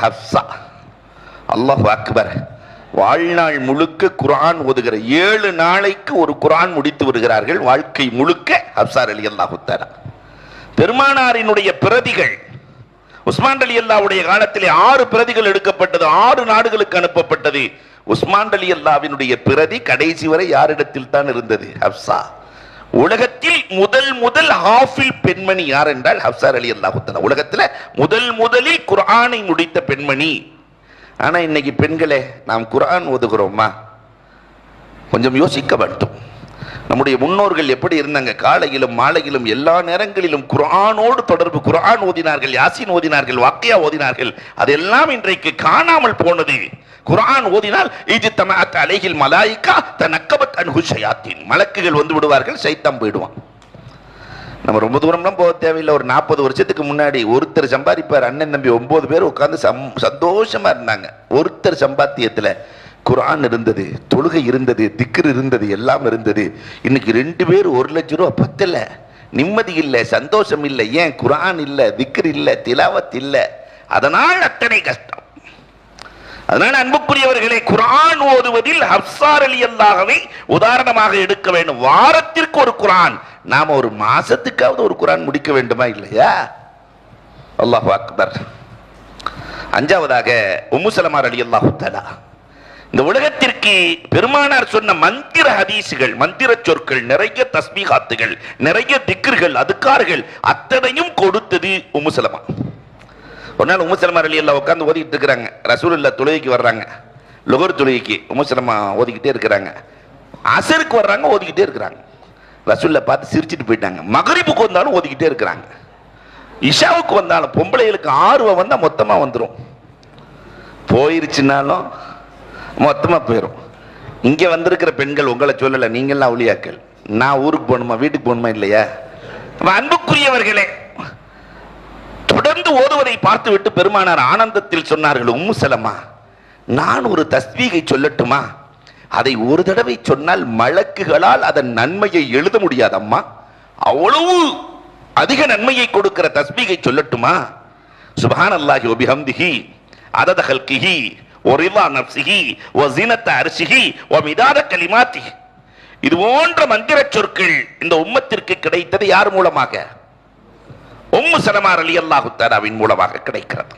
ஹப்ஸா. அல்லாஹ் அக்பர். வாழ்நாள் முழுக்க குர்ஆன் ஓதுகிற 7 நாளைக்கு ஒரு குர்ஆன் முடித்து வருகிறார்கள். வாழ்க்கை முழுக்க ஹப்ஸா ரலியல்லாஹு தஆலா. பெருமானாரினுடைய பிரதிகள் உஸ்மான் ரலியல்லாஹுடைய காலத்திலே 6 பிரதிகள் எடுக்கப்பட்டது, 6 நாடுகளுக்கு அனுப்பப்பட்டது. உஸ்மான் ரலியல்லாஹுவினுடைய பிரதி கடைசி வரை யாரிடத்தில் தான் இருந்தது? ஹப்ஸா. உலகத்தில் முதல் ஹாஃபில் பெண்மணி யார் என்றால் ஹப்ஸா ரலியல்லாஹு தஆலா. உலகத்தில் முதலில் குர்ஆனை முடித்த பெண்மணி. ஆனா இன்னைக்கு பெண்களே, நாம் குர்ஆன் ஓதுகிறோமா? கொஞ்சம் யோசிக்க வேண்டும். நம்முடைய முன்னோர்கள் எப்படி இருந்தாங்க? காலையிலும் மாலையிலும் எல்லா நேரங்களிலும் குர்ஆனோடு தொடர்பு. குர்ஆன் ஓதினார்கள், யாசீன் ஓதினார்கள், வாக்கியா ஓதினார்கள். அதெல்லாம் இன்றைக்கு காணாமல் போனது. குர்ஆன் ஓதினால் இஜ்தமஅத் அலைஹில் மலாயிகா தனக்கபத் அன்ஹு ஷயாத்தீன். மலக்குகள் வந்து விடுவார்கள், சைத்தான் போய்டுவான். நம்ம ரொம்ப தூரம்லாம் போக தேவையில்லை. ஒரு 40 வருஷத்துக்கு முன்னாடி ஒருத்தர் சம்பாதிப்பார், அண்ணன் தம்பி 9 பேர் உட்கார்ந்து சந்தோஷமா இருந்தாங்க. ஒருத்தர் சம்பாத்தியத்தில் குர்ஆன் இருந்தது, தொழுகை இருந்தது, திக்ர் இருந்தது, எல்லாம் இருந்தது. இன்னைக்கு 2 பேர் 1 லட்சம் ரூபா பத்தல, நிம்மதி இல்லை, சந்தோஷம் இல்லை. ஏன்? குர்ஆன் இல்லை, திக்ர் இல்லை, திலாவத் இல்லை. அதனால் அத்தனை கஷ்டம். அதனால் அன்புக்குரியவர்களே, குர்ஆன் ஓதுவதில் ஹப்ஸா ரலியல்லாஹுவை உதாரணமாக எடுக்க வேண்டும். வாரத்திற்கு ஒரு குர்ஆன், நாம ஒரு மாசத்துக்காவது ஒரு குர்ஆன் முடிக்க வேண்டுமா இல்லையா? அல்லாஹு அக்பர். 5வதாக உம்மு ஸலமா ரலியல்லாஹு தஆலா. இந்த உலகத்திற்கு பெருமானார் சொன்ன மந்திர ஹதீசுகள், மந்திர சொற்கள், நிறைய தஸ்பீஹாத்துகள், நிறைய திக்ர்கள், அதுக்கார்கள் அத்தனையும் கொடுத்தது உம்மு ஸலமா. ஒரு நாள் உம்மு ஸலமா ரலியல்லாஹு உட்கார்ந்து ஓதிக்கிட்டு இருக்கிறாங்க. ரசூலுல்லாஹ் தொழுகைக்கு வர்றாங்க, லுஹர் தொழுகைக்கு. உம்மு ஸலமா ஓதிக்கிட்டே இருக்கிறாங்க. அஸருக்கு வர்றாங்க, ஓதிக்கிட்டே இருக்கிறாங்க. ரசூலுல்லாஹ் பார்த்து சிரிச்சிட்டு போயிட்டாங்க. மக்ரிபுக்கு வந்தாலும் ஓதிக்கிட்டே இருக்கிறாங்க. இஷாவுக்கு வந்தாலும், பொம்பளைகளுக்கு ஆர்வம் வந்தா மொத்தமா வந்துடும், போயிருச்சுனாலும் மொத்தமா போயிடும். இங்க வந்திருக்கிற பெண்கள் உங்களை சொல்லல, நீங்கள்லாம் அவுலியாக்கள். நான் ஊருக்கு போகணுமா, வீட்டுக்கு போகணுமா இல்லையா? அன்புக்குரியவர்களே, தொடர்ந்து ஓதுவதை பார்த்து விட்டு பெருமானார் ஆனந்தத்தில் சொன்னார்கள், உம்மு ஸலமா, நான் ஒரு தஸ்பீகை சொல்லட்டுமா? அதை ஒரு தடவை சொன்னால் மலக்குகளால் அதன் நன்மையை எழுத முடியாது அம்மா. அவ்வளவு அதிக நன்மையை கொடுக்கிற தஸ்பீகை சொல்லட்டுமா? சுப்ஹானல்லாஹி வ பிஹம்திஹி அதத ஹல்கிஹி வ ரிதா நஃப்ஸிஹி வ ஸினத அர்ஷிஹி வ மிதாத கலிமாத்திஹி. இது போன்ற மந்திர சொற்கள் இந்த உம்மத்திற்கு கிடைத்தது யார் மூலமாக? உம்மு ஸலமா ரலியல்லாஹு தஆலாவின் மூலமாக கிடைக்கிறது.